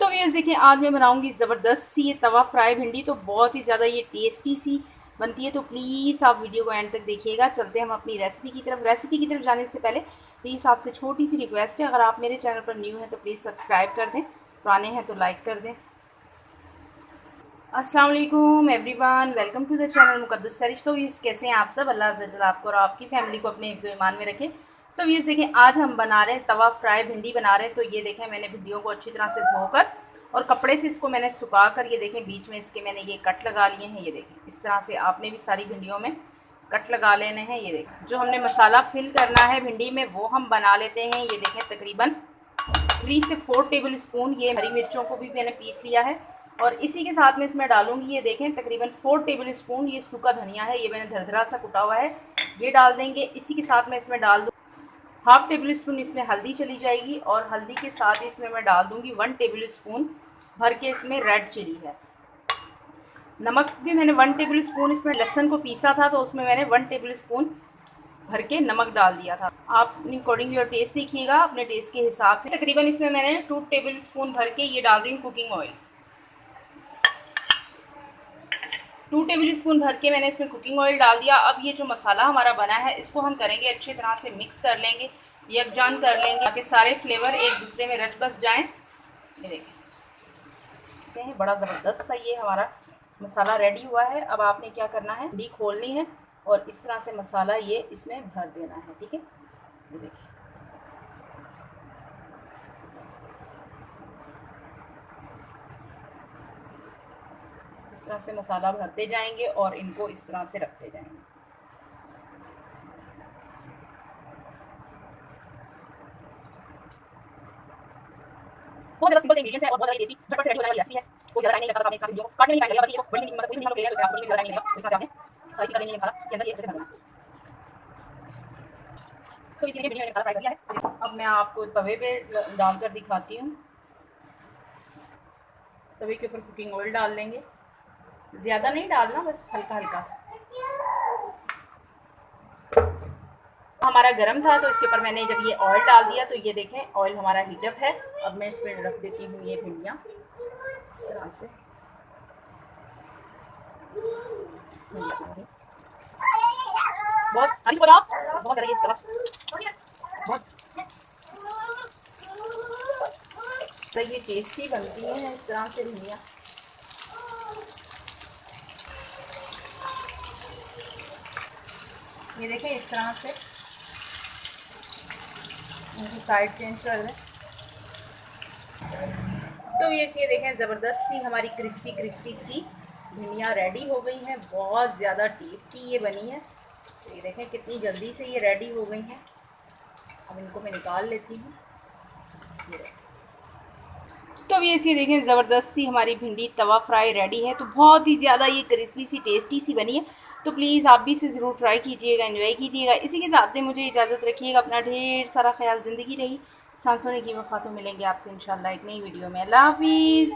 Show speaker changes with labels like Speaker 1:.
Speaker 1: तो व्यूअर्स देखिए, आज मैं बनाऊंगी ज़बरदस्त सी ये तवा फ्राई भिंडी। तो बहुत ही ज़्यादा ये टेस्टी सी बनती है। तो प्लीज़ आप वीडियो को एंड तक देखिएगा। चलते हैं हम अपनी रेसिपी की तरफ जाने से पहले प्लीज़ आपसे छोटी सी रिक्वेस्ट है, अगर आप मेरे चैनल पर न्यू हैं तो प्लीज़ सब्सक्राइब कर दें, पुराने हैं तो लाइक कर दें। अस्सलाम वालेकुम everyone, welcome to the channel Muqaddas Sarish. तो व्यूअर्स कैसे हैं आप सब? अल्लाह अज़्ज़ा वजल आपको और आपकी फैमिली को अपने हिफ्ज़ ईमान में रखें। तो व्यूअर्स देखें, आज हम बना रहे हैं तवा फ्राई भिंडी बना रहे हैं। तो ये देखें, मैंने भिंडियों को अच्छी तरह से धोकर और कपड़े से इसको मैंने सुखा कर, ये देखें बीच में इसके मैंने ये कट लगा लिए हैं। ये देखें, इस तरह से आपने भी सारी भिंडियों में कट लगा लेने हैं। ये देखें, जो हमने मसाला फिल करना है भिंडी में वो हम बना लेते हैं। ये देखें, तकरीबन 3 से 4 टेबल स्पून ये हरी मिर्चों को भी मैंने पीस लिया है और इसी के साथ में इसमें डालूंगी, ये देखें तकरीबन 4 टेबल स्पून ये सूखा धनिया है। ये मैंने धरधरा सा कुटा हुआ है, ये डाल देंगे। इसी के साथ में इसमें डाल दूँ हाफ़ टेबल स्पून इसमें हल्दी चली जाएगी और हल्दी के साथ इसमें मैं डाल दूँगी 1 टेबल स्पून भर के इसमें रेड चिली है। नमक भी मैंने 1 टेबल स्पून, इसमें लहसुन को पीसा था तो उसमें मैंने 1 टेबल स्पून भर के नमक डाल दिया था। आप अपनी अकॉर्डिंग योर टेस्ट देखिएगा, अपने टेस्ट के हिसाब से। तकरीबन इसमें मैंने 2 टेबल स्पून भर के ये डाल रही हूँ कुकिंग ऑयल। 2 टेबल स्पून भर के मैंने इसमें कुकिंग ऑयल डाल दिया। अब ये जो मसाला हमारा बना है इसको हम करेंगे अच्छी तरह से मिक्स कर लेंगे, यकजान कर लेंगे ताकि सारे फ्लेवर एक दूसरे में रच बस जाएँ। ये देखिए, बड़ा ज़बरदस्त सा ये हमारा मसाला रेडी हुआ है। अब आपने क्या करना है, भिंडी खोलनी है और इस तरह से मसाला ये इसमें भर देना है। ठीक है, ये देखिए, इस तरह से मसाला भरते जाएंगे और इनको इस तरह से रखते जाएंगे। बहुत ज़्यादा सिंपल से इंग्रेडिएंट्स है और बहुत ज़्यादा टेस्टी झटपट से रेडी होने वाली रेसिपी है। कोई ज़्यादा टाइम नहीं लगता, बस आपने इस तरह से वीडियो काटने में टाइम लगेगा, बल्कि बड़ी मतलब कोई भी लोग ले रहे हैं तो आपको ज़्यादा टाइम नहीं लगेगा। तो इस तरह से आपने सारी चीज़ कर लेनी है, मसाला इसके अंदर ये अच्छे से भरना है। तो इसीलिए भिंडी मैंने मसाला फ्राई कर लिया है। अब मैं आपको तवे पे डालकर दिखाती हूँ। तवे के ऊपर कुकिंग ऑयल डाल लेंगे, ज़्यादा नहीं डालना, बस हल्का हल्का सा। हमारा गर्म था तो इसके ऊपर मैंने जब ये ऑयल डाल दिया तो ये देखें ऑयल हमारा हीटअप है। अब मैं इस पर रख देती हूँ ये भिंडियाँ इस तरह से। बहुत आगे बढ़ाओ, बहुत ज़्यादा ये बहुत तो ये टेस्टी बनती हैं इस तरह से भिंडियाँ। ये देखें, इस तरह से इनकी साइड चेंज कर दें। तो ये देखें, ज़बरदस्त सी हमारी क्रिस्पी सी भिंडियाँ रेडी हो गई हैं। बहुत ज़्यादा टेस्टी ये बनी है। तो ये देखें कितनी जल्दी से ये रेडी हो गई हैं। अब इनको मैं निकाल लेती हूँ। तो ये देखें, ज़बरदस्त सी हमारी भिंडी तवा फ्राई रेडी है। तो बहुत ही ज़्यादा ये क्रिस्पी सी टेस्टी सी बनी है। तो प्लीज़ आप भी इसे ज़रूर ट्राई कीजिएगा, एंजॉय कीजिएगा। इसी के साथ मुझे इजाज़त रखिएगा। अपना ढेर सारा ख्याल, ज़िंदगी रही सांसों की वफ़ा। तो मिलेंगे आपसे इंशाल्लाह एक नई वीडियो में। अल्लाह हाफिज़।